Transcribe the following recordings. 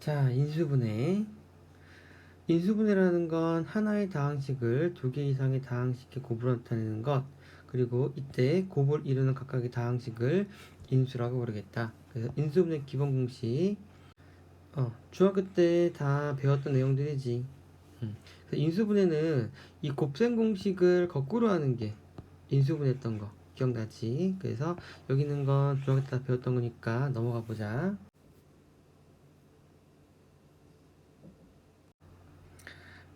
자, 인수분해. 인수분해라는 건 하나의 다항식을 두 개 이상의 다항식에 곱으로 나타내는 것, 그리고 이때 곱을 이루는 각각의 다항식을 인수라고 부르겠다. 그래서 인수분해 기본 공식, 중학교 때 다 배웠던 내용들이지. 그래서 인수분해는 이 곱셈 공식을 거꾸로 하는 게 인수분해했던 거 기억나지? 그래서 여기 있는 건 중학교 때 다 배웠던 거니까 넘어가 보자.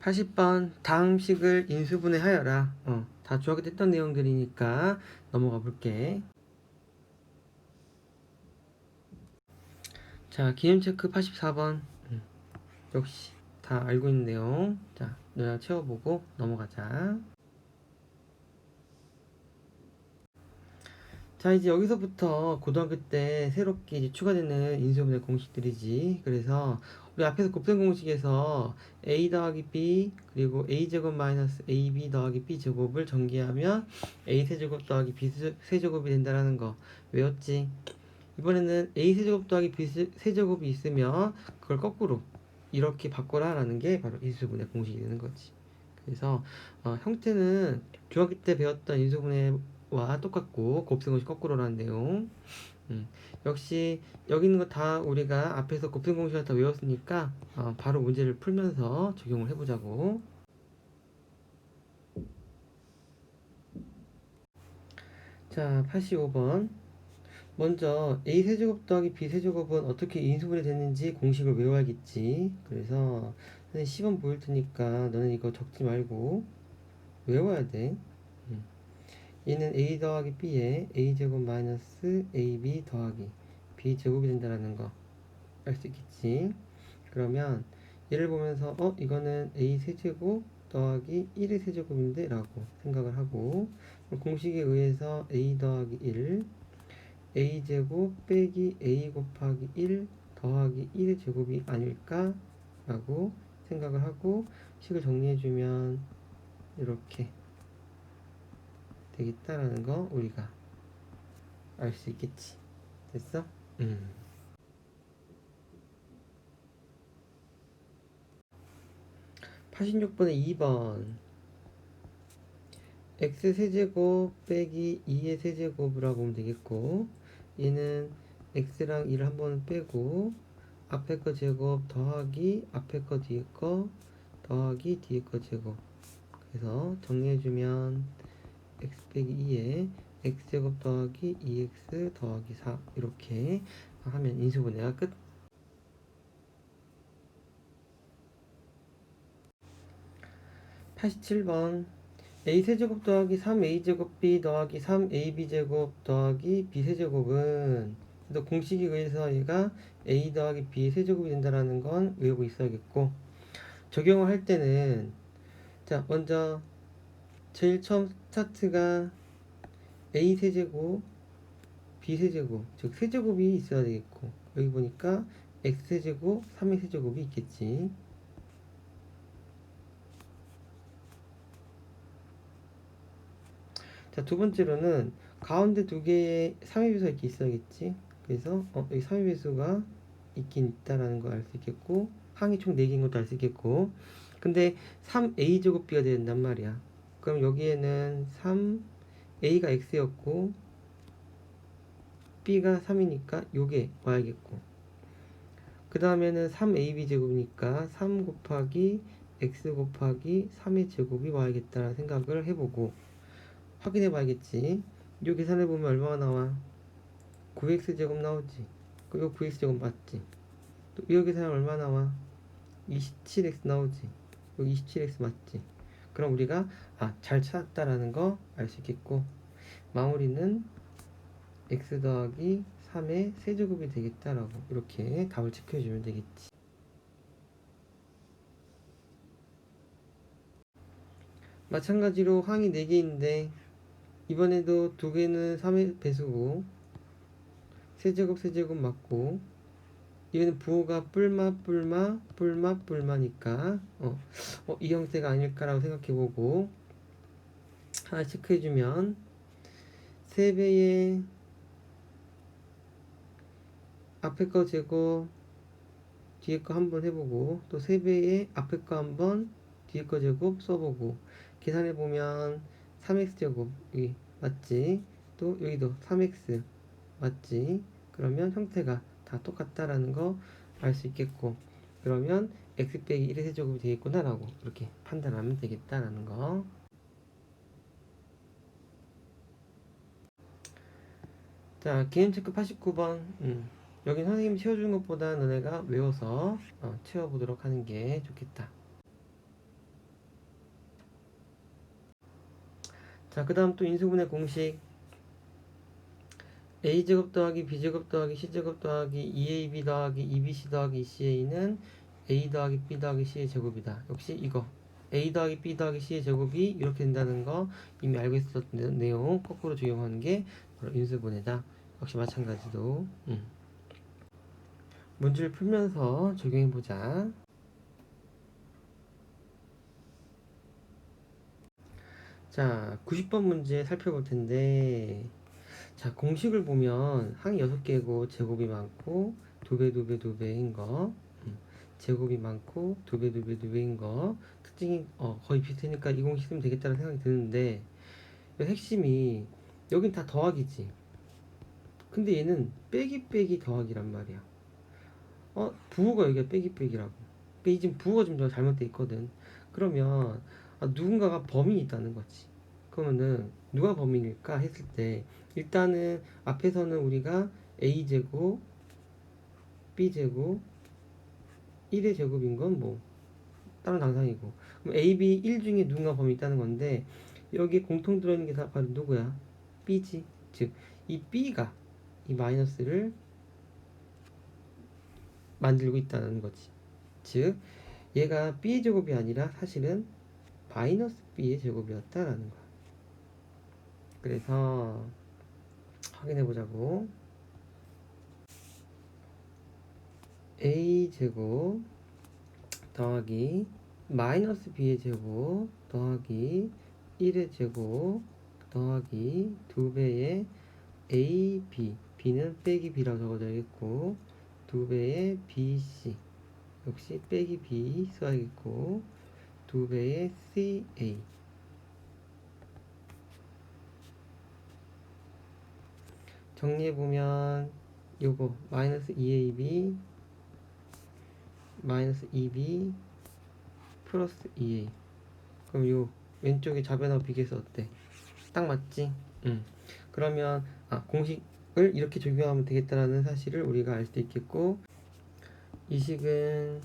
80번 다음식을 인수분해하여라. 다 중학교 때 했던 내용들이니까 넘어가 볼게. 자, 기념체크 84번. 역시 다 알고 있는 내용. 자, 너랑 채워보고 넘어가자. 자, 이제 여기서부터 고등학교 때 새롭게 이제 추가되는 인수분해 공식들이지. 그래서 우리 앞에서 곱셈 공식에서 a 더하기 b 그리고 a제곱 마이너스 ab 더하기 b제곱을 전개하면 a 세제곱 더하기 b 세제곱이 된다라는 거 외웠지. 이번에는 a 세제곱 더하기 b 세제곱이 있으면 그걸 거꾸로 이렇게 바꿔라 라는 게 바로 인수분해 공식이 되는 거지. 그래서 형태는 중학교 때 배웠던 인수분해와 똑같고 곱셈 공식 거꾸로라는 내용. 역시 여기 있는 거 다 우리가 앞에서 곱셈 공식을 다 외웠으니까 바로 문제를 풀면서 적용을 해보자고. 자, 85번. 먼저 a 세제곱 더하기 b 세제곱은 어떻게 인수분해 됐는지 공식을 외워야겠지. 그래서 선생님 10번 보일 테니까 너는 이거 적지 말고 외워야 돼. 얘는 a 더하기 b에 a제곱 마이너스 ab 더하기 b제곱이 된다는 거 알 수 있겠지. 그러면 얘를 보면서 이거는 a 세제곱 더하기 1의 세제곱인데 라고 생각을 하고, 공식에 의해서 a 더하기 1 a제곱 빼기 a 곱하기 1 더하기 1의 제곱이 아닐까 라고 생각을 하고 식을 정리해주면 이렇게 되겠다라는 거 우리가 알 수 있겠지. 됐어? 86번에 2번 x 세제곱 빼기 2의 세제곱이라고 보면 되겠고, 얘는 x랑 1을 한번 빼고 앞에 거 제곱 더하기 앞에 거 뒤에 거 더하기 뒤에 거 제곱, 그래서 정리해주면 x 빼기 2에 x제곱 더하기 2x 더하기 4 이렇게 하면 인수분해가 끝. 87번 a세제곱 더하기 3a제곱 b 더하기 3ab제곱 더하기 b세제곱은, 그래서 공식에 의해서 얘가 a 더하기 b 세제곱이 된다는 건 외우고 있어야겠고, 적용을 할 때는 자 먼저 제일 처음 스타트가 a 세제곱 b 세제곱 즉 세제곱이 있어야 되겠고, 여기 보니까 x 세제곱 3의 세제곱이 있겠지. 자, 두 번째로는 가운데 두 개의 3의 배수가 이렇게 있어야겠지. 그래서 여기 3의 배수가 있긴 있다라는 걸 알 수 있겠고, 항이 총 4개인 것도 알 수 있겠고, 근데 3a 제곱 b가 된단 말이야. 그럼 여기에는 3a가 x였고 b가 3이니까 요게 y겠고, 그 다음에는 3ab 제곱이니까 3 곱하기 x 곱하기 3의 제곱이 y겠다라는 생각을 해보고 확인해 봐야겠지. 이 계산해 보면 얼마가 나와? 9x 제곱 나오지. 그리고 9x 제곱 맞지. 또 이 계산하면 얼마 나와? 27x 나오지. 여기 27x 맞지. 그럼 우리가 잘 찾았다라는 거 알 수 있겠고, 마무리는 x 더하기 3의 세제곱이 되겠다라고 이렇게 답을 체크해주면 되겠지. 마찬가지로 항이 4개인데 이번에도 두 개는 3의 배수고 세제곱 세제곱 맞고, 얘는 부호가 뿔마니까 이 형태가 아닐까라고 생각해보고 하나 체크해주면 3배의 앞에 거 제곱 뒤에 거 한번 해보고 또 3배의 앞에 거 한번 뒤에 거 제곱 써보고 계산해보면 3x제곱 여기 맞지? 또 여기도 3x 맞지? 그러면 형태가 다 똑같다라는 거 알 수 있겠고 그러면 x 빼기 1의 세제곱이 되겠구나 라고 이렇게 판단하면 되겠다라는 거. 자, 개념 체크 89번. 여긴 선생님이 채워주는 것보다 너네가 외워서 채워보도록 하는 게 좋겠다. 자, 그 다음 또 인수분해 공식. a제곱 더하기 b제곱 더하기 c제곱 더하기 2ab 더하기 2bc 더하기 2ca는 a 더하기 b 더하기 c의 제곱이다. 역시 이거 a 더하기 b 더하기 c의 제곱이 이렇게 된다는 거 이미 알고 있었던 내용 거꾸로 적용하는 게 바로 인수분해다. 역시 마찬가지로 문제를 풀면서 적용해보자. 자, 90번 문제 살펴볼 텐데 자, 공식을 보면 항이 6개고 제곱이 많고 2배, 2배, 2배인 거 제곱이 많고 2배, 2배, 2배인 거 특징이 거의 비슷하니까 이 공식 쓰면 되겠다는 생각이 드는데 핵심이 여긴 다 더하기지 근데 얘는 빼기 빼기 더하기란 말이야. 부호가 여기가 빼기 빼기라고. 그러니까 이 지금 부호가 좀 잘못돼 있거든. 그러면 누군가가 범인이 있다는 거지. 그러면은 누가 범인일까 했을 때 일단은 앞에서는 우리가 a제곱 b제곱 1의 제곱인 건 뭐 다른 당상이고 그럼 a, b 1 중에 누군가 범인이 있다는 건데 여기에 공통 들어있는 게 다 바로 누구야? b지. 즉 이 b가 이 마이너스를 만들고 있다는 거지. 즉 얘가 b의 제곱이 아니라 사실은 마이너스 b의 제곱이었다라는 거야. 그래서 확인해 보자고. a 제곱 더하기 마이너스 b의 제곱 더하기 1의 제곱 더하기 2배의 ab b는 빼기 b라고 적어줘야겠고 2배의 bc 역시 빼기 b 써야겠고 2배의 ca 정리해보면 요거 마이너스 2ab 마이너스 2b 플러스 2a 그럼 요 왼쪽에 좌변하고 비교해서 어때? 딱 맞지? 그러면 공식을 이렇게 적용하면 되겠다라는 사실을 우리가 알 수 있겠고 이 식은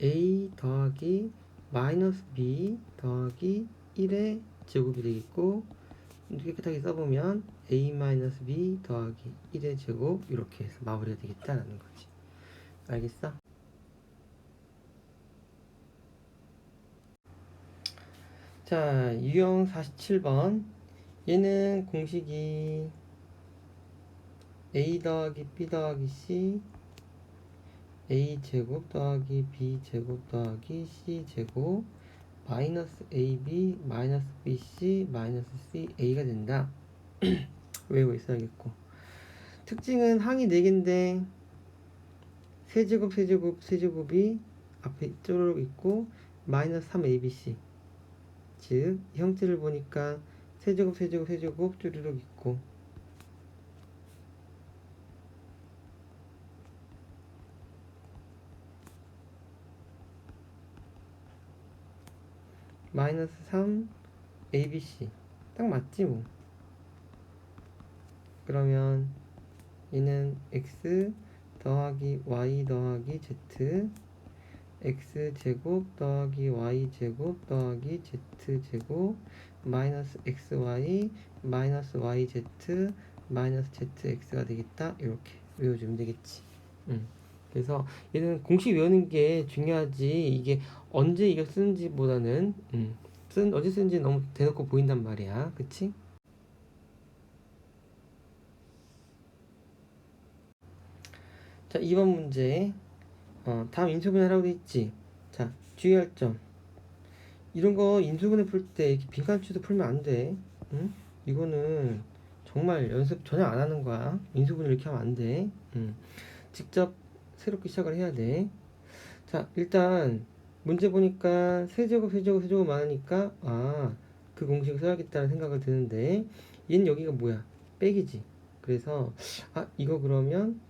a 더하기 마이너스 b 더하기 1의 제곱이 되겠고 깨끗하게 써보면 a 마이너스 b 더하기 1의 제곱 이렇게 해서 마무리가 되겠다라는 거지. 알겠어? 자, 유형 47번. 얘는 공식이 a 더하기 b 더하기 c a 제곱 더하기 b 제곱 더하기 c 제곱 마이너스 ab 마이너스 bc 마이너스 ca가 된다. 외우고 있어야겠고 특징은 항이 4개인데 세제곱 세제곱 세제곱이 앞에 쪼르륵 있고 마이너스 3abc 즉 형태를 보니까 세제곱 세제곱 세제곱 쪼르륵 있고 마이너스 3 abc 딱 맞지 뭐. 그러면 얘는 x 더하기 y 더하기 z x제곱 더하기 y제곱 더하기 z제곱 마이너스 xy 마이너스 yz 마이너스 zx가 되겠다. 이렇게 외워주면 되겠지. 그래서 얘는 공식 외우는 게 중요하지 이게 언제 이거 쓰는지 보다는 어디 쓰는지 너무 대놓고 보인단 말이야. 그치? 자, 2번 문제. 다음 인수분해 하라고 돼 있지. 자, 주의할 점. 이런 거 인수분해 풀 때 이렇게 빈칸수도 풀면 안 돼. 응? 이거는 정말 연습 전혀 안 하는 거야. 인수분해 이렇게 하면 안 돼. 직접 새롭게 시작을 해야 돼. 자, 일단 문제 보니까 세제곱 많으니까 그 공식을 써야겠다는 생각을 드는데 얘는 여기가 뭐야? 빼기지. 그래서 이거 그러면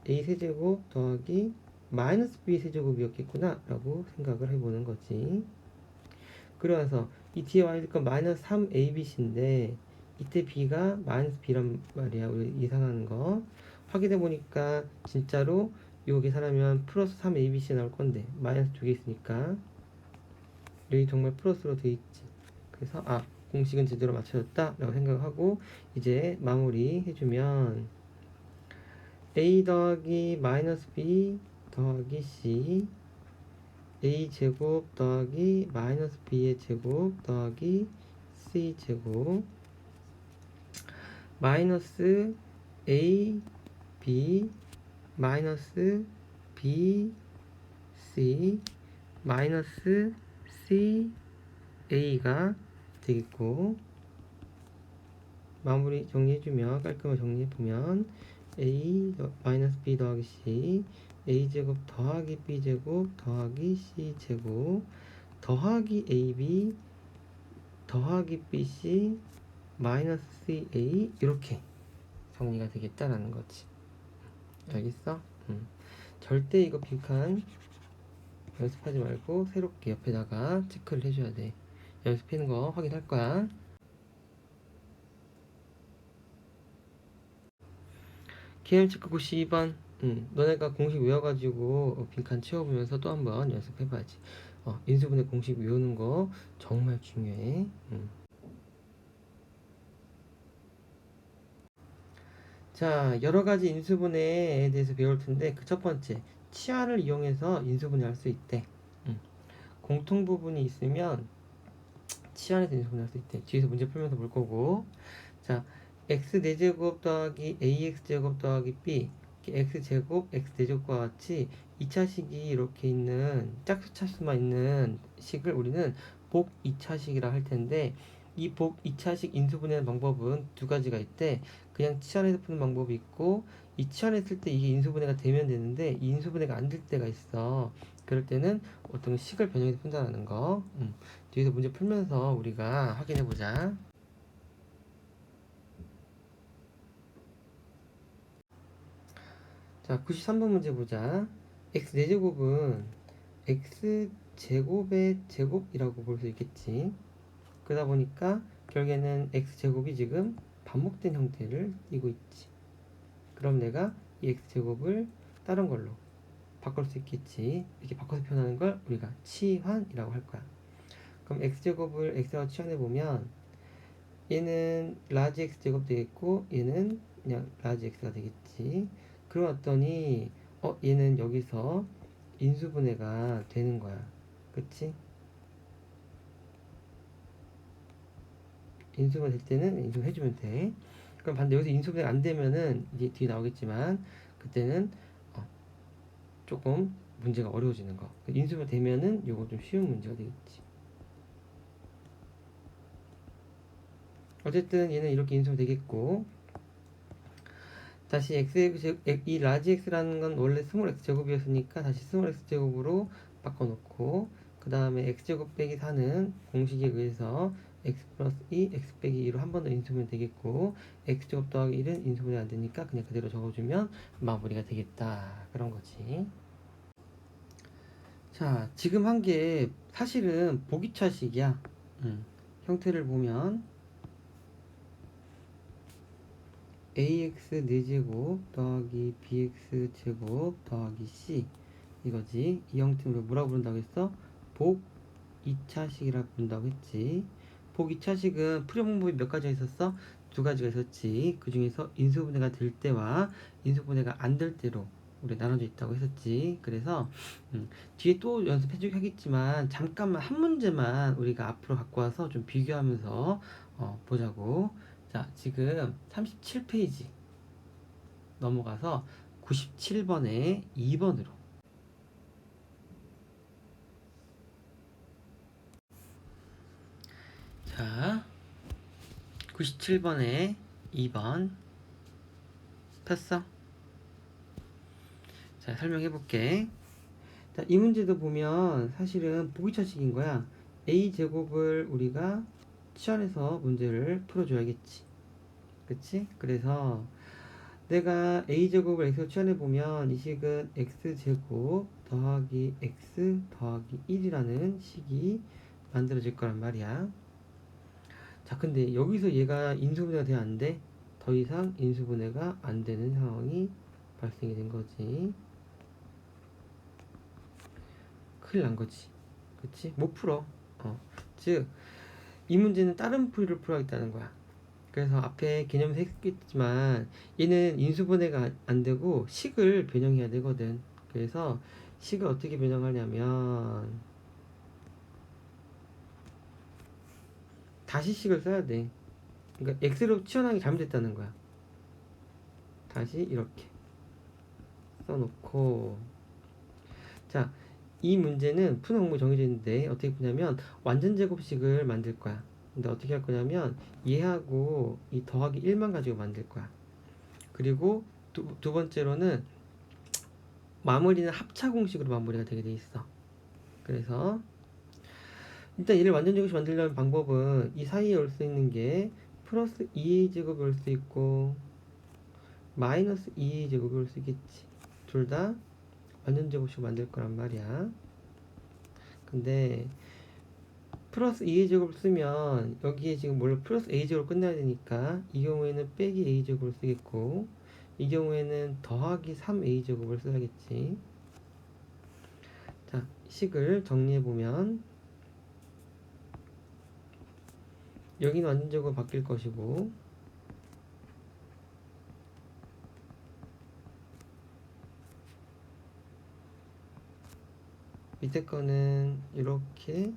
a 세제곱 더하기 마이너스 b 세제곱이었겠구나 라고 생각을 해보는 거지. 그러면서 이 뒤에 와있을 건 마이너스 3abc인데 이때 b가 마이너스 b란 말이야. 우리 예상하는 거 확인해 보니까 진짜로 이거 계산하면 플러스 3abc 나올 건데 마이너스 2개 있으니까 여기 정말 플러스로 돼 있지. 그래서 공식은 제대로 맞춰졌다 라고 생각하고 이제 마무리 해주면 a 더하기 마이너스 b 더하기 c a 제곱 더하기 마이너스 b의 제곱 더하기 c 제곱 마이너스 a b 마이너스 b c 마이너스 c a가 되겠고 마무리 정리해주면 깔끔하게 정리해보면 a 마이너스 b 더하기 c a제곱 더하기 b제곱 더하기 c제곱 더하기 ab 더하기 bc 마이너스 ca 이렇게 정리가 되겠다라는 거지. 알겠어? 절대 이거 빈칸 연습하지 말고 새롭게 옆에다가 체크를 해줘야 돼. 연습하는 거 확인할 거야. KM 체크 92번. 너네가 공식 외워가지고 빈칸 채워보면서 또 한번 연습해봐야지. 인수분해 공식 외우는 거 정말 중요해. 자, 여러가지 인수분해에 대해서 배울 텐데 그 첫 번째 치환을 이용해서 인수분해 할 수 있대. 공통 부분이 있으면 치환해서 인수분해 할 수 있대. 뒤에서 문제 풀면서 볼 거고. 자, x 4제곱 더하기 ax제곱 더하기 b x제곱 x 4제곱과 같이 2차식이 이렇게 있는 짝수차수만 있는 식을 우리는 복 2차식이라 할 텐데 이 복 2차식 인수분해하는 방법은 두 가지가 있대. 그냥 치환해서 푸는 방법이 있고 이 치환했을 때 이게 인수분해가 되면 되는데 이 인수분해가 안 될 때가 있어. 그럴 때는 어떤 식을 변형해서 푼다는 거. 뒤에서 문제 풀면서 우리가 확인해 보자. 자, 93번 문제 보자. x 4제곱은 x 제곱의 제곱이라고 볼 수 있겠지. 그러다 보니까 결국에는 x 제곱이 지금 반복된 형태를 띠고 있지. 그럼 내가 이 x 제곱을 다른 걸로 바꿀 수 있겠지. 이렇게 바꿔서 표현하는 걸 우리가 치환이라고 할 거야. 그럼 x 제곱을 x와 치환해 보면 얘는 라지 x 제곱 되겠고 얘는 그냥 라지 x가 되겠지. 그러더니 얘는 여기서 인수분해가 되는 거야. 그치? 인수분해 될 때는 인수분해 해주면 돼. 그럼 반대 여기서 인수분해가 안 되면은 이제 뒤에 나오겠지만 그때는 조금 문제가 어려워지는 거. 인수분해 되면은 요거 좀 쉬운 문제가 되겠지. 어쨌든 얘는 이렇게 인수분해 되겠고 다시 이 라지 x라는 건 원래 스몰 x 제곱이었으니까 다시 스몰 x 제곱으로 바꿔놓고 그 다음에 x제곱 빼기 4는 공식에 의해서 x 플러스 2 x 빼기 2로 한 번 더 인수분해 되겠고 x제곱 더하기 1은 인수분해 안 되니까 그냥 그대로 적어주면 마무리가 되겠다 그런 거지. 자, 지금 한 게 사실은 보기차식이야. 형태를 보면 ax 4제곱 더하기 bx 제곱 더하기 c 이거지. 이 형태를 뭐라고 부른다고 했어? 복 2차식이라고 부른다고 했지. 복 2차식은 풀이 방법이 몇 가지가 있었어? 두 가지가 있었지. 그 중에서 인수분해가 될 때와 인수분해가 안 될 때로 우리 나눠져 있다고 했었지. 그래서 뒤에 또 연습해주긴 하겠지만 잠깐만 한 문제만 우리가 앞으로 갖고 와서 좀 비교하면서 보자고. 자, 지금 37페이지 넘어가서 97번에 2번으로. 자, 97번에 2번 폈어? 자, 설명해 볼게. 자, 이 문제도 보면 사실은 보기차식인 거야. a제곱을 우리가 치환해서 문제를 풀어줘야겠지. 그치? 그래서 내가 a제곱을 x로 치환해보면 이 식은 x제곱 더하기 x 더하기 1이라는 식이 만들어질 거란 말이야. 자, 근데 여기서 얘가 인수분해가 돼야 안 돼? 더 이상 인수분해가 안 되는 상황이 발생이 된 거지. 큰일 난 거지. 그치? 못 풀어. 즉, 이 문제는 다른 풀이를 풀어야겠다는 거야. 그래서 앞에 개념에서 했겠지만 얘는 인수분해가 안 되고 식을 변형해야 되거든. 그래서 식을 어떻게 변형하냐면 다시 식을 써야 돼. 그러니까 x로 치환하기 잘못됐다는 거야. 다시 이렇게 써놓고, 자, 이 문제는 푸는 항목이 정해져 있는데 어떻게 푸냐면 완전 제곱식을 만들 거야. 근데 어떻게 할 거냐면 얘하고 이 더하기 1만 가지고 만들 거야. 그리고 두 번째로는 마무리는 합차 공식으로 마무리가 되게 돼 있어. 그래서 일단 얘를 완전 제곱식 만들려는 방법은 이 사이에 올 수 있는 게 플러스 2a 제곱이 올 수 있고 마이너스 2a 제곱이 올 수 있겠지. 둘 다 완전 제곱식 만들 거란 말이야. 근데 플러스 2a 제곱을 쓰면 여기에 지금 원래 플러스 a 제곱을 끝내야 되니까 이 경우에는 빼기 a 제곱을 쓰겠고 이 경우에는 더하기 3a 제곱을 써야겠지. 자, 식을 정리해 보면 여기는 완전 제곱 바뀔 것이고 밑에 거는 이렇게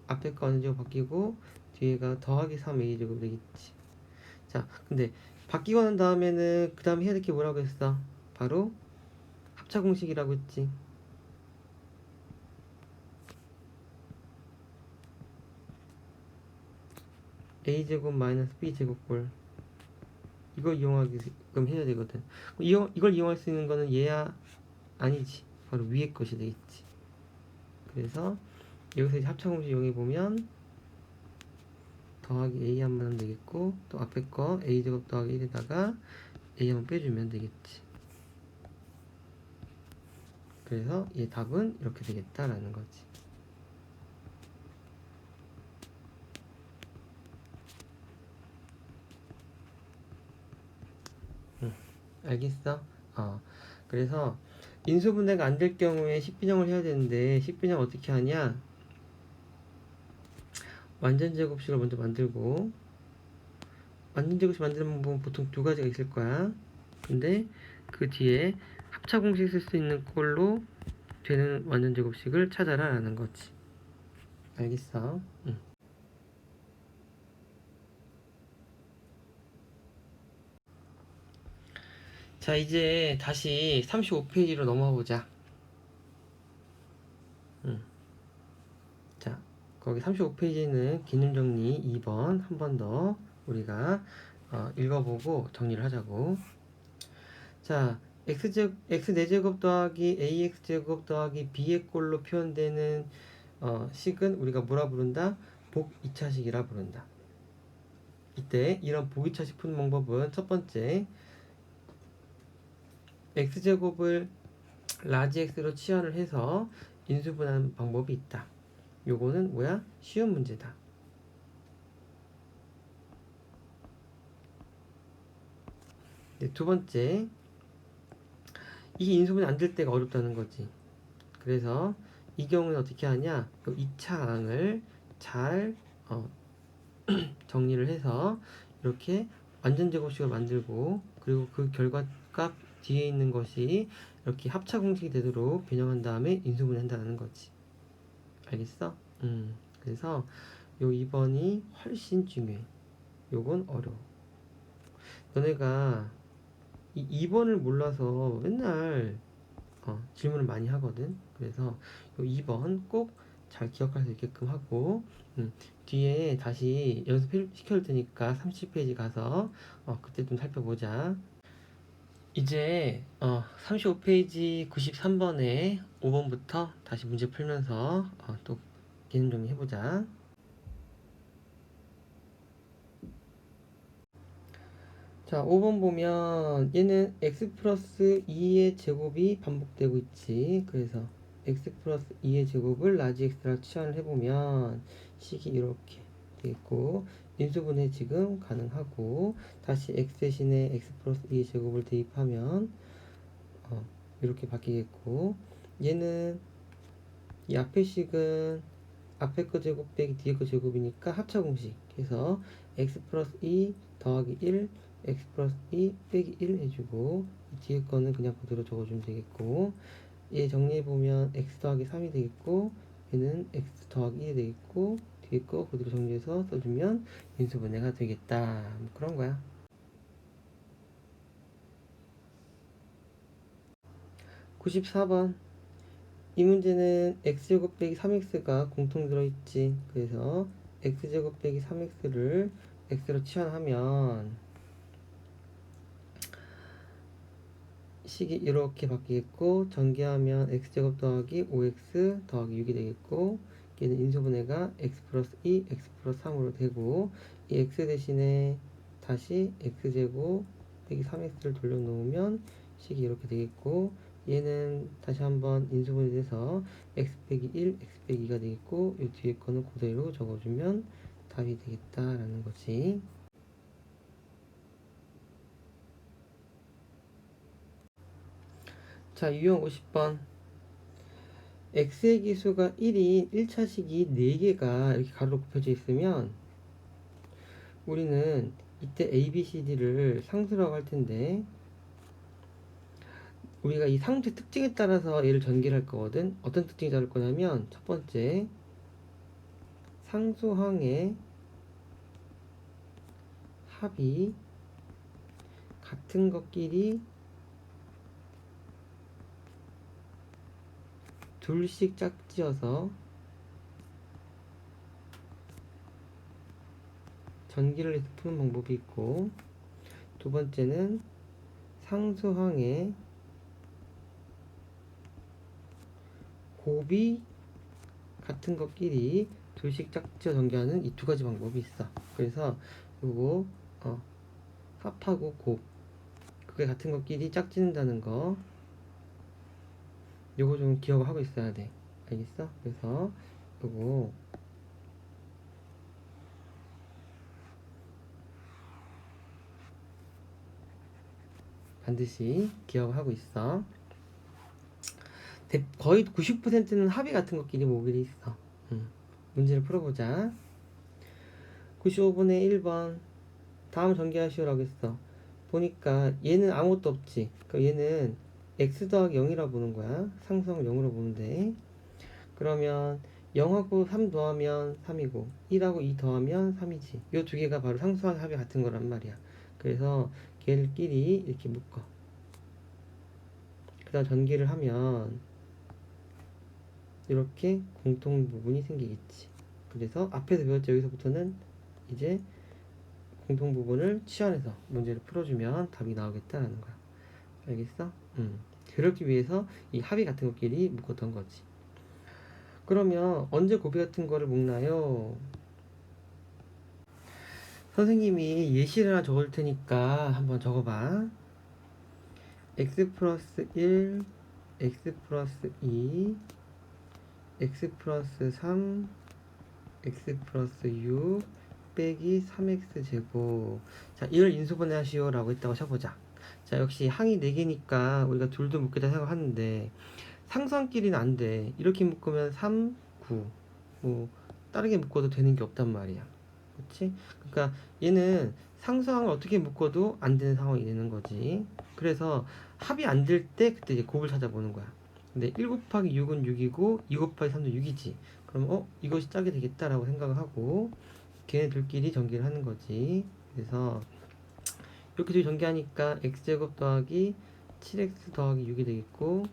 앞에 거 완전 제곱 바뀌고 뒤에가 더하기 3a 제곱 되겠지. 자, 근데 바뀌고 난 다음에는 그 다음에 해야 될 게 뭐라고 했어? 바로 합차 공식이라고 했지. a제곱 마이너스 b제곱꼴 이걸 이용하게끔 해야 되거든. 이걸 이용할 수 있는 거는 얘야? 아니지. 바로 위에 것이 되겠지. 그래서 여기서 이제 합차 공식 이용해 보면 더하기 a 한번 하면 되겠고 또 앞에 거 a제곱 더하기 1에다가 a 한번 빼주면 되겠지. 그래서 얘 답은 이렇게 되겠다라는 거지. 알겠어? 그래서 인수분해가 안 될 경우에 식빈형을 해야 되는데 식빈형 어떻게 하냐? 완전 제곱식을 먼저 만들고 완전 제곱식 만드는 방법은 보통 두 가지가 있을 거야. 근데 그 뒤에 합차 공식 쓸 수 있는 꼴로 되는 완전 제곱식을 찾아라 라는 거지. 알겠어? 응. 자, 이제 다시 35페이지로 넘어가 보자. 자, 거기 35페이지는 기능 정리 2번 한 번 더 우리가 읽어보고 정리를 하자고. 자, x 4제곱 더하기 ax제곱 더하기 b의 꼴로 표현되는 식은 우리가 뭐라 부른다? 복 2차식이라 부른다. 이때 이런 복 2차식 푸는 방법은 첫 번째 x제곱을 라지 x로 치환을 해서 인수분해하는 방법이 있다. 요거는 뭐야? 쉬운 문제다. 네, 두 번째, 이게 인수분해 안 될 때가 어렵다는 거지. 그래서 이 경우는 어떻게 하냐? 2차항을 잘 정리를 해서 이렇게 완전 제곱식을 만들고 그리고 그 결과값 뒤에 있는 것이 이렇게 합차 공식이 되도록 변형한 다음에 인수분해 한다는 거지. 알겠어? 그래서 요 2번이 훨씬 중요해. 요건 어려워. 너네가 이 2번을 몰라서 맨날 질문을 많이 하거든. 그래서 요 2번 꼭 잘 기억할 수 있게끔 하고 뒤에 다시 연습 시켜줄 테니까 30페이지 가서 그때 좀 살펴보자. 이제 35페이지 93번에 5번부터 다시 문제 풀면서 또 개념 정리 해보자. 자, 5번 보면 얘는 x 플러스 2의 제곱이 반복되고 있지. 그래서 x 플러스 2의 제곱을 라지 x라 치환을 해보면 식이 이렇게 되겠고, 인수분해 지금 가능하고, 다시 x 대신에 x 플러스 2의 제곱을 대입하면 이렇게 바뀌겠고, 얘는 이 앞의 식은 앞에 거 제곱 빼기 뒤에 거 제곱이니까 합차 공식 해서 x 플러스 2 더하기 1 x 플러스 2 빼기 1 해주고, 이 뒤에 거는 그냥 그대로 적어주면 되겠고, 얘 정리해보면 x 더하기 3이 되겠고, 얘는 x 더하기 1이 되겠고, 뒤에 거 그대로 정리해서 써주면 인수분해가 되겠다. 뭐 그런 거야. 94번. 이 문제는 x제곱 빼기 3x가 공통 들어있지. 그래서 x제곱 빼기 3x를 x로 치환하면 식이 이렇게 바뀌겠고, 전개하면 x제곱 더하기 5x 더하기 6이 되겠고, 얘는 인수분해가 x 플러스 2, x 플러스 3으로 되고, 이 x 대신에 다시 x제곱 빼기 3x를 돌려놓으면 식이 이렇게 되겠고, 얘는 다시 한번 인수분해 돼서 x 빼기 1, x 빼기 2가 되겠고, 이 뒤에 거는 그대로 적어주면 답이 되겠다라는 거지. 자, 유형 50번. x의 기수가 1인 1차식이 4개가 이렇게 가로로 곱혀져 있으면 우리는 이때 a, b, c, d를 상수라고 할 텐데, 우리가 이 상수의 특징에 따라서 얘를 전개를 할 거거든. 어떤 특징이 다를 거냐면, 첫 번째, 상수항의 합이 같은 것끼리 둘씩 짝지어서 전기를 해서 푸는 방법이 있고, 두 번째는 상수항의 곱이 같은 것끼리 둘씩 짝지어 전개하는 이 두 가지 방법이 있어. 그래서 요거 합하고 곱, 그게 같은 것끼리 짝짓는다는 거, 요거 좀 기억을 하고 있어야 돼. 알겠어? 그래서 요거 반드시 기억을 하고 있어. 거의 90%는 합이 같은 것끼리 모글이 있어. 문제를 풀어보자. 95분의 1번. 다음 전개하시오라고 했어. 보니까 얘는 아무것도 없지. 그러니까 얘는 x 더하기 0이라고 보는 거야. 상수항을 0으로 보는데, 그러면 0하고 3 더하면 3이고 1하고 2 더하면 3이지. 요 두 개가 바로 상수항 합이 같은 거란 말이야. 그래서 걔들끼리 이렇게 묶어. 그 다음 전개를 하면 이렇게 공통 부분이 생기겠지. 그래서 앞에서 배웠죠. 여기서부터는 이제 공통 부분을 치환해서 문제를 풀어주면 답이 나오겠다라는 거야. 알겠어? 그렇기 위해서 이 합이 같은 것끼리 묶었던 거지. 그러면 언제 곱이 같은 거를 묶나요? 선생님이 예시를 하나 적을 테니까 한번 적어봐. x 플러스 1, x 플러스 2, x 플러스 3, x 플러스 6 빼기 3x 제곱. 자, 이걸 인수분해 하시오 라고 했다고 쳐보자. 자, 역시 항이 4개니까 우리가 둘도 묶겠다 생각하는데 상수항끼리는 안 돼. 이렇게 묶으면 3, 9 뭐 다르게 묶어도 되는 게 없단 말이야. 그렇지? 그러니까 얘는 상수항을 어떻게 묶어도 안 되는 상황이 되는 거지. 그래서 합이 안 될 때 그때 이제 곱을 찾아보는 거야. 근데 1 곱하기 6은 6이고 2 곱하기 3도 6이지. 그럼 이것이 짝이 되겠다라고 생각을 하고 걔네들끼리 전개를 하는 거지. 그래서 이렇게 둘이 전개하니까 x제곱 더하기 7x 더하기 6이 되겠고,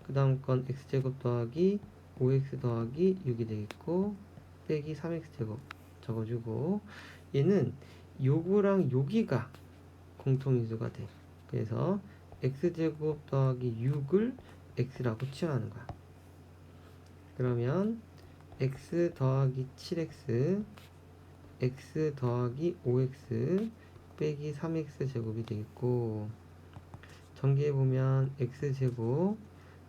그 다음 건 x제곱 더하기 5x 더하기 6이 되겠고, 빼기 3x제곱 적어주고, 얘는 요거랑 여기가 공통인수가 돼. 그래서 x제곱 더하기 6을 x라고 치환하는 거야. 그러면 x 더하기 7x x 더하기 5x 빼기 3x 제곱이 되겠고, 전개해보면 x제곱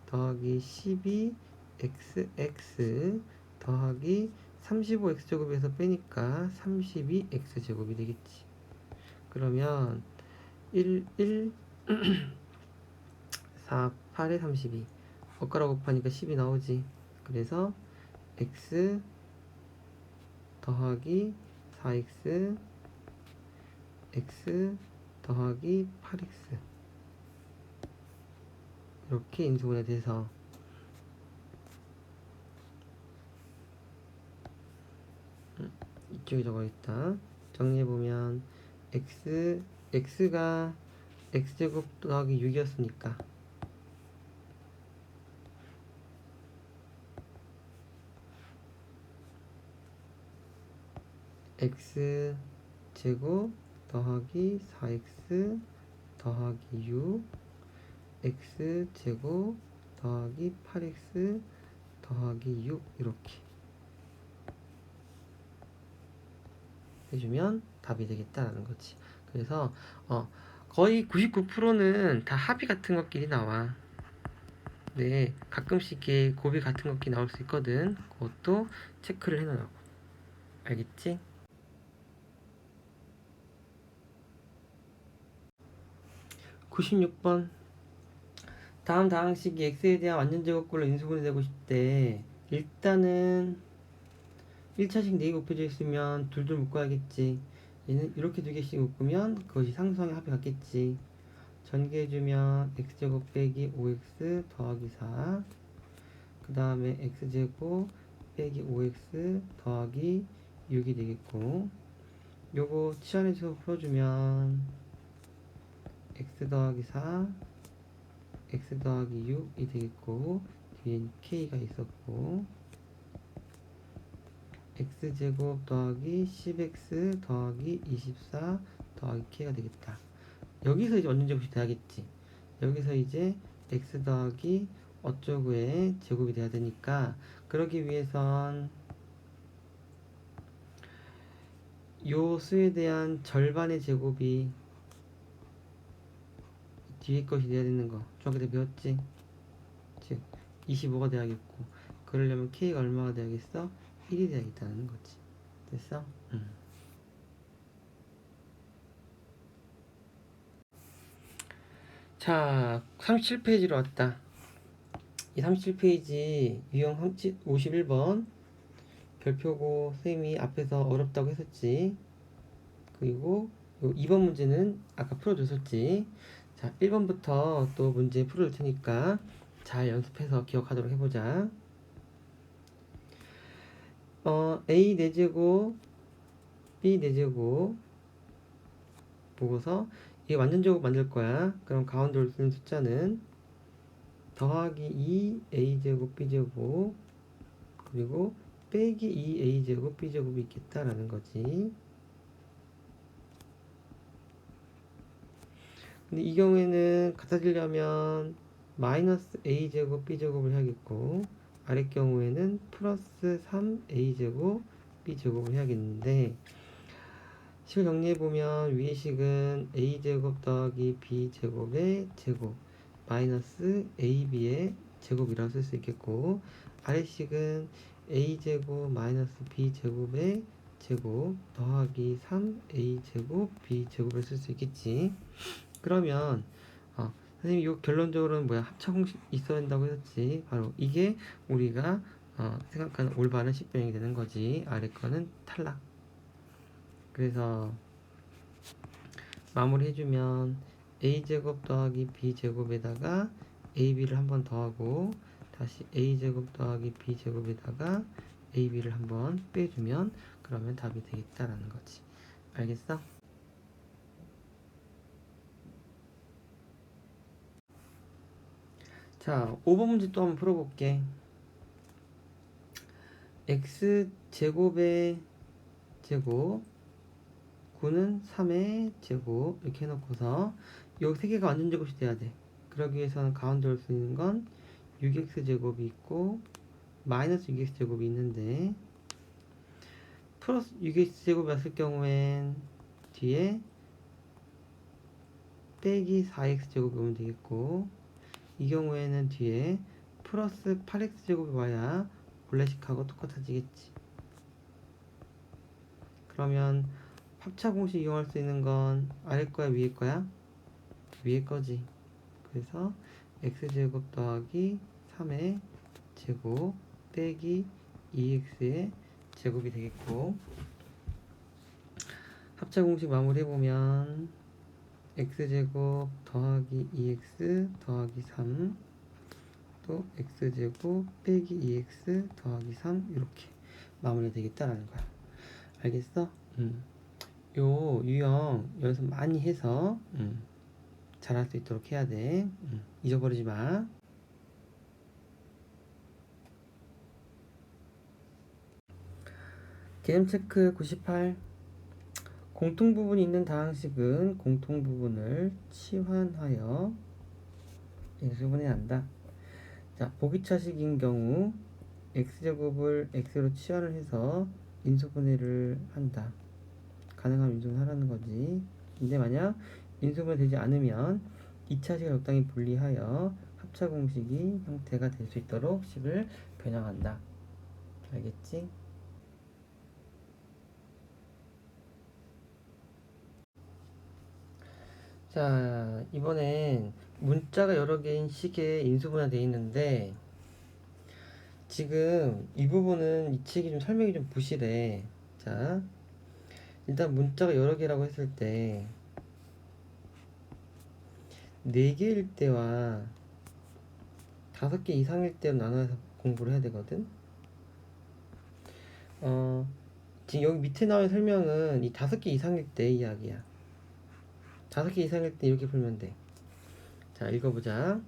더하기 12xx 더하기 35x 제곱에서 빼니까 32x 제곱이 되겠지. 그러면 1, 4, 8에 32 엇가락 곱하니까 10이 나오지. 그래서 x 더하기 4x x 더하기 8x 이렇게 인수분해 돼서 이쪽에 적어있다. 정리해보면 x가 x제곱 더하기 6이었으니까 x제곱 더하기 4x 더하기 6 x제곱 더하기 8x 더하기 6 이렇게 해주면 답이 되겠다라는 거지. 그래서 거의 99%는 다 합이 같은 것끼리 나와. 네, 가끔씩 이게 곱이 같은 것끼리 나올 수 있거든. 그것도 체크를 해놓으라고. 알겠지? (96번) 다음 다항식이 x에 대한 완전제곱꼴로 인수분해 되고 싶대. 일단은 1차식 4개 곱해져 있으면 둘둘 묶어야겠지. 얘는 이렇게 2개씩 묶으면 그것이 상수항의 합이 같겠지. 전개해주면 x제곱 빼기 5x 더하기 4, 그 다음에 x제곱 빼기 5x 더하기 6이 되겠고, 요거 치환해서 풀어주면 x 더하기 4 x 더하기 6이 되겠고, 뒤엔 k가 있었고, x제곱 더하기 10x 더하기 24 더하기 k가 되겠다. 여기서 이제 완전제곱이 돼야겠지. 여기서 이제 x 더하기 어쩌고의 제곱이 돼야 되니까, 그러기 위해선 요 수에 대한 절반의 제곱이 뒤에 것이 돼야 되는 거 중학교 때 배웠지? 즉 25가 돼야겠고, 그러려면 k가 얼마가 돼야겠어? 1이 돼야겠다는 거지. 됐어? 자, 37페이지로 왔다. 이 37페이지 유형 51번 별표고, 쌤이 앞에서 어렵다고 했었지. 그리고 2번 문제는 아까 풀어줬었지. 자, 1번부터 또 문제 풀어줄 테니까 잘 연습해서 기억하도록 해보자. a 4제곱 b 4제곱 보고서 이게 완전제곱 만들 거야. 그럼 가운데 올 수 있는 숫자는 더하기 2a제곱 b제곱 그리고 빼기 2a제곱 b제곱이 있겠다라는 거지. 근데 이 경우에는 같아지려면 마이너스 a제곱 b제곱을 해야겠고, 아래 경우에는 플러스 3a제곱 b제곱을 해야겠는데, 식을 정리해보면 위의 식은 a제곱 더하기 b제곱의 제곱 마이너스 ab의 제곱이라고 쓸 수 있겠고, 아래 식은 a제곱 마이너스 b제곱의 제곱 더하기 3a제곱 b제곱을 쓸 수 있겠지. 그러면 선생님이 요 결론적으로는 뭐야? 합차 공식 있어야 된다고 했었지. 바로 이게 우리가 생각하는 올바른 식변형이 되는 거지. 아래 거는 탈락. 그래서 마무리 해주면 a제곱 더하기 b제곱에다가 ab를 한번 더하고, 다시 a제곱 더하기 b제곱에다가 ab를 한번 빼주면 그러면 답이 되겠다라는 거지. 알겠어? 자, 5번 문제 또 한번 풀어볼게. x제곱의 제곱 9는 3의 제곱 이렇게 해놓고서 요 세 개가 완전 제곱이 돼야 돼. 그러기 위해서는 가운데 올 수 있는 건 6x제곱이 있고 마이너스 6x제곱이 있는데 플러스 6x제곱이 왔을 경우엔 뒤에 빼기 4x제곱이 오면 되겠고, 이 경우에는 뒤에 플러스 8x제곱이 와야 본래식하고 똑같아지겠지. 그러면 합차공식 이용할 수 있는 건 아래 거야 위에 거야? 위에 거지. 그래서 x제곱 더하기 3의 제곱 빼기 2x의 제곱이 되겠고, 합차공식 마무리해보면 x제곱 더하기 2x 더하기 3 또 x제곱 빼기 2x 더하기 3 이렇게 마무리가 되겠다라는 거야. 알겠어? 요 유형 연습 많이 해서 잘할 수 있도록 해야 돼. 잊어버리지 마. 개념 체크 98. 공통부분이 있는 다항식은 공통부분을 치환하여 인수분해야 한다. 자, 보기차식인 경우 x제곱을 x로 치환을 해서 인수분해를 한다. 가능하면 인수분해하라는 거지. 근데 만약 인수분해 되지 않으면 2차식을 적당히 분리하여 합차공식이 형태가 될 수 있도록 식을 변형한다. 알겠지? 자, 이번엔 문자가 여러 개인 식에 인수분해 되어 있는데, 지금 이 부분은 이 책이 좀 설명이 좀 부실해. 자, 일단 문자가 여러 개라고 했을 때 4개일 때와 5개 이상일 때로 나눠서 공부를 해야 되거든. 지금 여기 밑에 나온 설명은 이 5개 이상일 때 이야기야. 5개 이상일 때 이렇게 풀면 돼. 자, 읽어보자.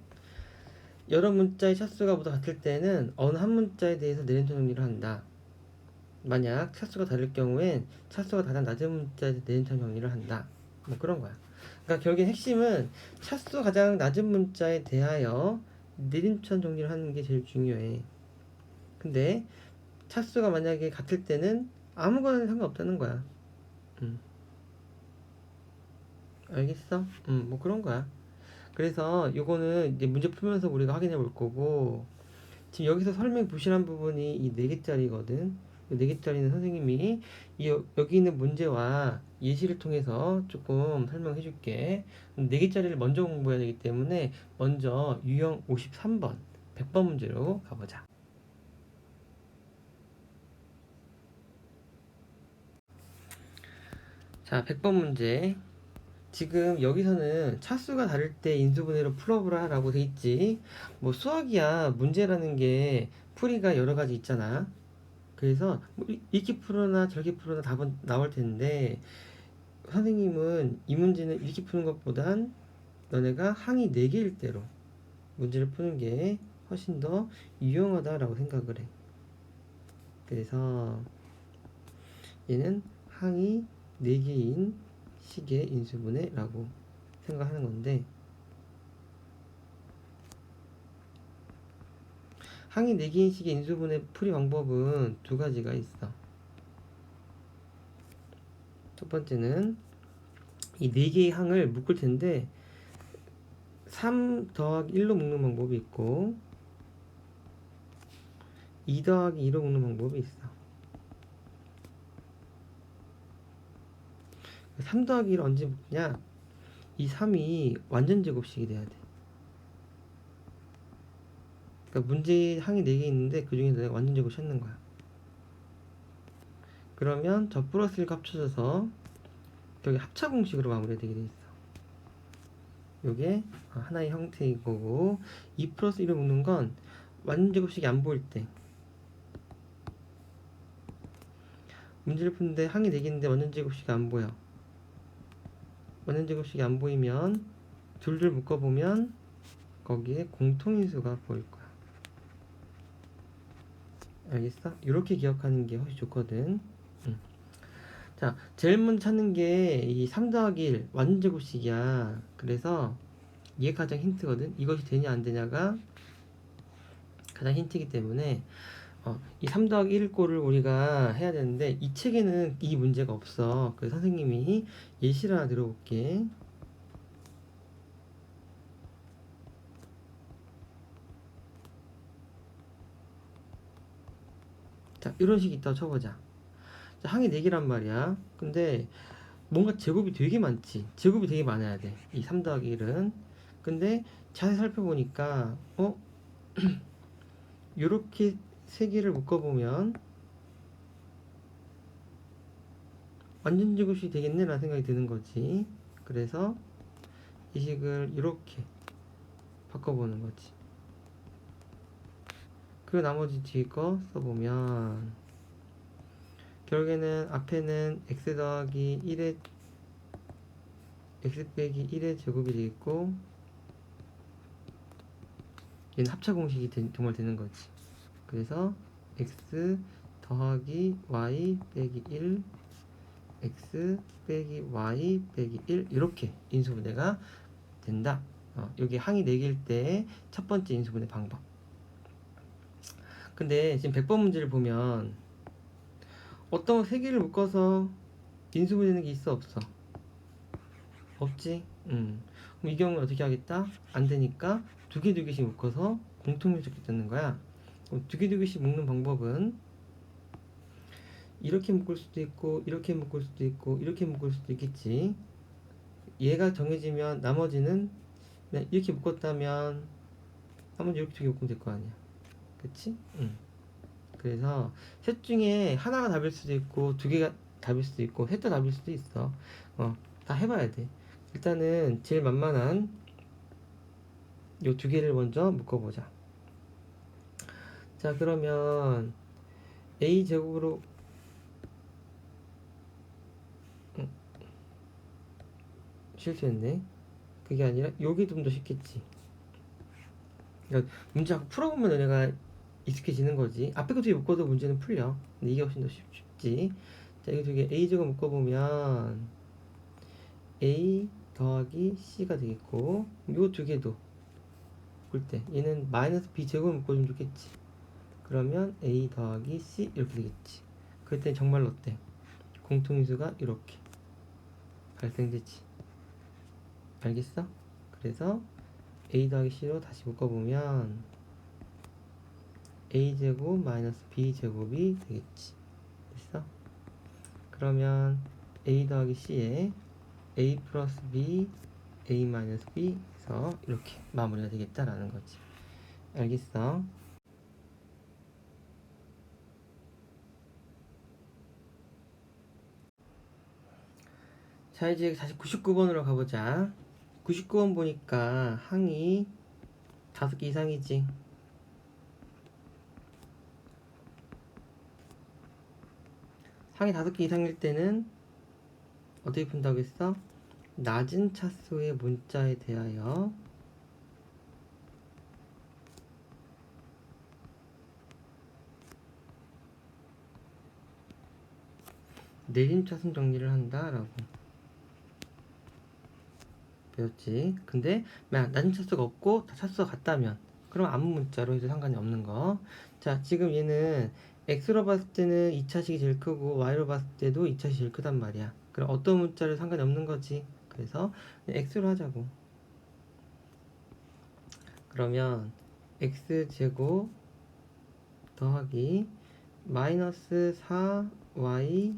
여러 문자의 차수가 모두 같을 때는 어느 한 문자에 대해서 내림차 정리를 한다. 만약 차수가 다를 경우엔 차수가 가장 낮은 문자에 대해서 내림차 정리를 한다. 뭐 그런 거야. 그러니까 결국엔 핵심은 차수가 가장 낮은 문자에 대하여 내림차 정리를 하는 게 제일 중요해. 근데 차수가 만약에 같을 때는 아무거나 상관없다는 거야. 알겠어? 뭐 그런 거야. 그래서 요거는 이제 문제 풀면서 우리가 확인해 볼 거고, 지금 여기서 설명 부실한 부분이 이 4개짜리거든. 이 4개짜리는 선생님이 여기 있는 문제와 예시를 통해서 조금 설명해 줄게. 4개짜리를 먼저 공부해야 되기 때문에 먼저 유형 53번 100번 문제로 가보자. 자, 100번 문제. 지금 여기서는 차수가 다를 때 인수분해로 풀어보라 라고 돼 있지. 뭐 수학이야, 문제라는 게 풀이가 여러 가지 있잖아. 그래서 뭐 이렇게 풀어나 저렇게 풀어나 답은 나올 텐데, 선생님은 이 문제는 이렇게 푸는 것보단 너네가 항이 4개일 때로 문제를 푸는 게 훨씬 더 유용하다라고 생각을 해. 그래서 얘는 항이 4개인 식의 인수분해라고 생각하는 건데, 항이 4개인 식의 인수분해 풀이 방법은 2가지가 있어. 첫 번째는 이 4개의 항을 묶을 텐데 3 더하기 1로 묶는 방법이 있고 2 더하기 2로 묶는 방법이 있어. 3 더하기 1을 언제 묶냐? 이 3이 완전 제곱식이 돼야 돼. 그러니까 문제 항이 4개 있는데 그 중에 내가 완전 제곱 찾는 거야. 그러면 저 플러스 1과 합쳐져서 여기 합차 공식으로 마무리되게 돼 있어. 요게 하나의 형태인 거고, 2 플러스 1을 묶는 건 완전 제곱식이 안 보일 때, 문제를 푸는데 항이 4개인데 완전 제곱식이 안 보여. 완전 제곱식이 안 보이면 둘둘 묶어보면 거기에 공통인수가 보일 거야. 알겠어? 이렇게 기억하는 게 훨씬 좋거든. 자, 제일 먼저 찾는 게 이 3 더하기 1 완전 제곱식이야. 그래서 이게 가장 힌트거든. 이것이 되냐 안 되냐가 가장 힌트이기 때문에 이 3 더하기 1 꼴을 우리가 해야 되는데 이 책에는 이 문제가 없어. 그래서 선생님이 예시를 하나 들어볼게. 자, 이런 식이 있다고 쳐보자. 자, 항이 4개란 말이야. 근데 뭔가 제곱이 되게 많지. 제곱이 되게 많아야 돼. 이 3 더하기 1은. 근데 자세히 살펴보니까 요렇게 3개를 묶어보면 완전 제곱이 되겠네 라는 생각이 드는 거지. 그래서 이 식을 이렇게 바꿔보는 거지. 그리고 나머지 뒤에 거 써보면 결국에는 앞에는 x 더하기 1의 x 빼기 1의 제곱이 되겠고 얘는 합차 공식이 정말 되는 거지. 그래서 x 더하기 y 빼기 1 x 빼기 y 빼기 1 이렇게 인수분해가 된다. 여기 항이 4개일 때 첫 번째 인수분해 방법. 근데 지금 100번 문제를 보면 어떤 3개를 묶어서 인수분해되는 게 있어 없어? 없지? 그럼 이 경우는 어떻게 하겠다? 안 되니까 2개 묶어서 공통을 찾겠다는 거야. 그럼 2개 묶는 방법은 이렇게 묶을 수도 있고 이렇게 묶을 수도 있고 이렇게 묶을 수도 있겠지. 얘가 정해지면 나머지는 그냥 이렇게 묶었다면 나머지 이렇게 2개 묶으면 될 거 아니야. 그치? 그래서 셋 중에 하나가 답일 수도 있고 2개가 답일 수도 있고 셋 다 답일 수도 있어. 다 해봐야 돼. 일단은 제일 만만한 요 2개를 먼저 묶어보자. 자, 그러면 a 제곱으로 실수했네. 그게 아니라 요게 좀 더 쉽겠지. 그러니까 문제 자꾸 풀어보면 너네가 익숙해지는 거지. 앞에 거 2개 묶어도 문제는 풀려. 근데 이게 훨씬 더 쉽지. 자, 이거 2개 a 제곱 묶어보면 a 더하기 c가 되겠고 요 2개도 묶을 때 얘는 마이너스 b 제곱 묶어주면 좋겠지. 그러면 a 더하기 c 이렇게 되겠지. 그때 정말로 어때? 공통인수가 이렇게 발생되지. 알겠어? 그래서 a 더하기 c로 다시 묶어보면 a제곱 마이너스 b제곱이 되겠지. 됐어? 그러면 a 더하기 c에 a 플러스 b, a 마이너스 b 해서 이렇게 마무리가 되겠다라는 거지. 알겠어? 자, 이제 다시 99번으로 가보자. 99번 보니까 항이 5개 이상이지. 항이 5개 이상일 때는 어떻게 푼다고 했어? 낮은 차수의 문자에 대하여 내림차순 정리를 한다라고 배웠지. 근데 낮은 차수가 없고 다 차수가 같다면 그럼 아무 문자로 해도 상관이 없는 거. 자, 지금 얘는 x로 봤을 때는 2차식이 제일 크고 y로 봤을 때도 2차식이 제일 크단 말이야. 그럼 어떤 문자로 상관이 없는 거지. 그래서 x로 하자고. 그러면 x제곱 더하기 마이너스 4y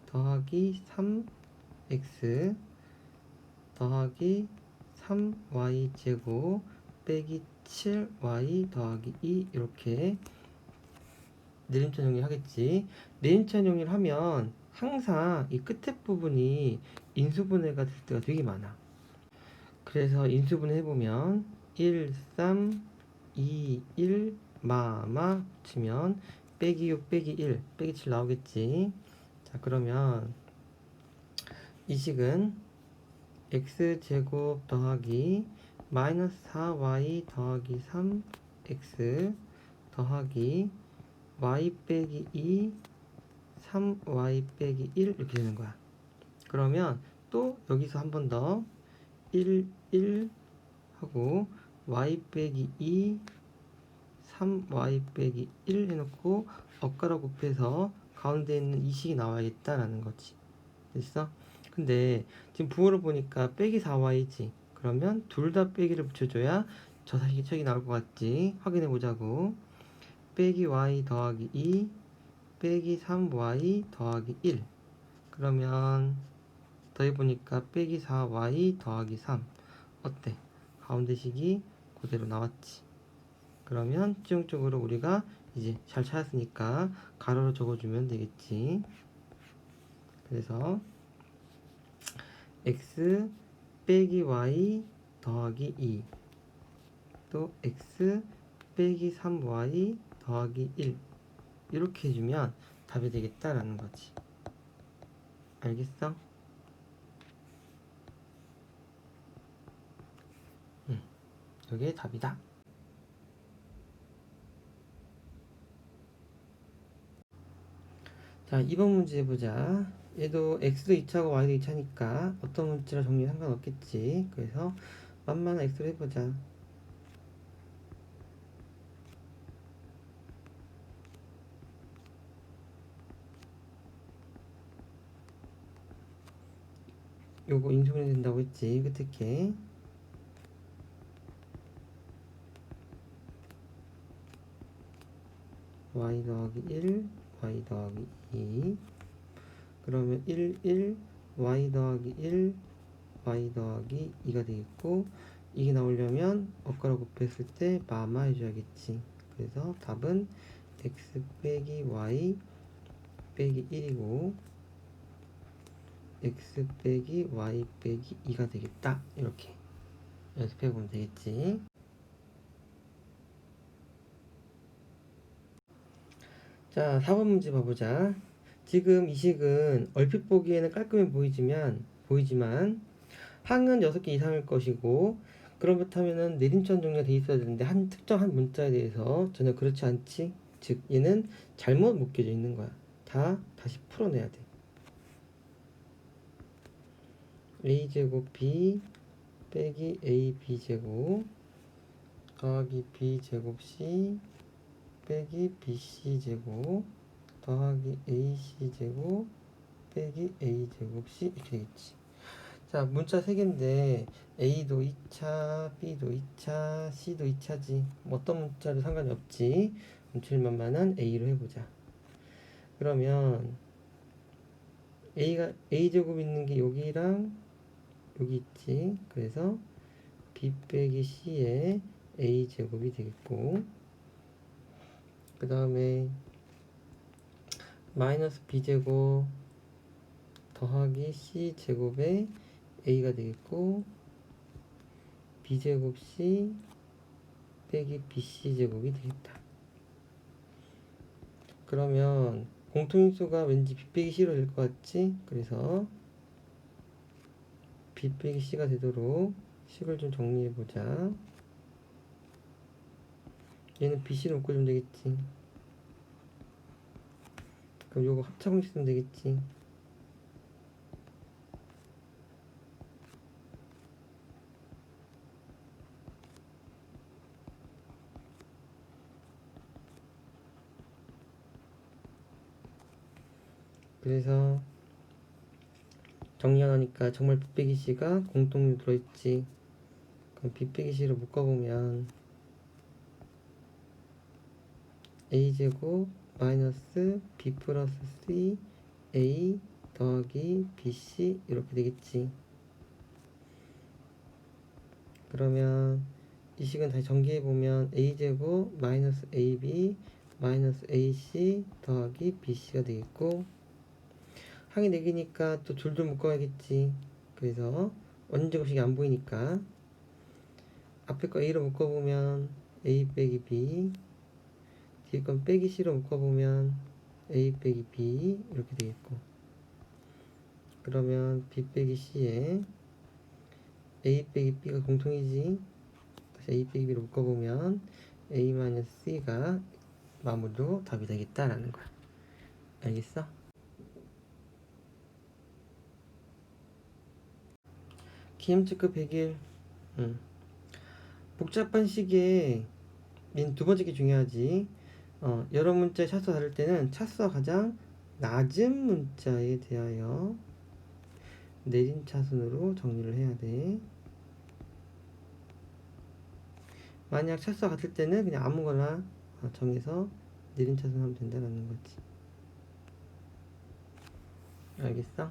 더하기 3x 더하기 3y 제곱 빼기 7y 더하기 2 이렇게 내림차 정리를 하겠지. 내림차 정리를 하면 항상 이 끝에 부분이 인수분해가 될 때가 되게 많아. 그래서 인수분해 해보면 1, 3, 2, 1 마마 치면 빼기 6 빼기 1 빼기 7 나오겠지. 자, 그러면 이 식은 x제곱 더하기 마이너스 4y 더하기 3x 더하기 y 빼기 2 3y 빼기 1 이렇게 되는 거야. 그러면 또 여기서 한 번 더 1, 1 하고 y 빼기 2, 3y 빼기 1 해놓고 엇가로 곱해서 가운데 있는 이 식이 나와야겠다라는 거지. 됐어? 근데 지금 부호를 보니까 빼기 4y지. 그러면 둘 다 빼기를 붙여줘야 저 사식이 나올 것 같지? 확인해 보자고. 빼기 y 더하기 2 빼기 3y 더하기 1. 그러면 더해보니까 빼기 4y 더하기 3. 어때? 가운데 식이 그대로 나왔지. 그러면 최종적으로 우리가 이제 잘 찾았으니까 가로로 적어주면 되겠지. 그래서 x 빼기 y 더하기 2, 또 x 빼기 3y 더하기 1 이렇게 해주면 답이 되겠다라는 거지. 알겠어? 이게 답이다. 자, 2번 문제 해보자. 얘도 x도 2차고 y도 2차니까 어떤 문자로 정리 상관없겠지. 그래서 만만한 x로 해보자. 요거 인수분해 된다고 했지. 끝에 y 더하기 1, y 더하기 2. 그러면 1, 1, y 더하기 1, y 더하기 2가 되겠고, 이게 나오려면 엇가로 곱했을 때 마마 해줘야겠지. 그래서 답은 x 빼기 y 빼기 1이고 x 빼기 y 빼기 2가 되겠다. 이렇게 연습해보면 되겠지. 자, 4번 문제 봐보자. 지금 이 식은 얼핏 보기에는 깔끔해 보이지만 항은 6개 이상일 것이고, 그렇다면은 내림천 정리가 돼 있어야 되는데 한 특정한 문자에 대해서 전혀 그렇지 않지. 즉 얘는 잘못 묶여져 있는 거야. 다시 풀어내야 돼. a제곱 b 빼기 ab제곱 더하기 b제곱 c 빼기 bc제곱 더하기 ac제곱 빼기 a제곱 c 이렇게 되겠지. 자, 문자 3개인데 A도 2차, B도 2차, C도 2차지. 어떤 문자도 상관이 없지. 제일 만만한 A로 해보자. 그러면 A제곱 있는 게 여기랑 여기 있지. 그래서 B 빼기 C에 A제곱이 되겠고, 그 다음에 마이너스 B제곱 더하기 C제곱에 A가 되겠고, B제곱 C 빼기 BC제곱이 되겠다. 그러면 공통인수가 왠지 B 빼기 C로 될 것 같지? 그래서 B 빼기 C가 되도록 식을 좀 정리해보자. 얘는 BC로 묶어주면 되겠지. 그럼 요거 합차공식 쓰면 되겠지. 그래서 정리 안 하니까 정말 B 빼기 C가 공통으로 들어있지. 그럼 B 빼기 C로 묶어보면 A제곱 마이너스 B 플러스 C A 더하기 BC 이렇게 되겠지. 그러면 이 식은 다시 전개해보면 A제곱 마이너스 AB 마이너스 AC 더하기 BC가 되겠고, 항이 4개니까 또 둘둘 묶어야겠지. 그래서 원제곱식이 안 보이니까 앞에 거 A로 묶어보면 A 빼기 B, 뒤에 건 빼기 C로 묶어보면 A 빼기 B 이렇게 되겠고, 그러면 B 빼기 C에 A 빼기 B가 공통이지. 다시 A 빼기 B로 묶어보면 A 마이너스 C가 마무리로 답이 되겠다라는 거야. 알겠어? 기엠체크 100일. 복잡한 시기에 두 번째 게 중요하지. 여러 문자의 차수가 다를 때는 차수가 가장 낮은 문자에 대하여 내린 차순으로 정리를 해야 돼. 만약 차수가 같을 때는 그냥 아무거나 정해서 내린 차순 하면 된다는 거지. 알겠어?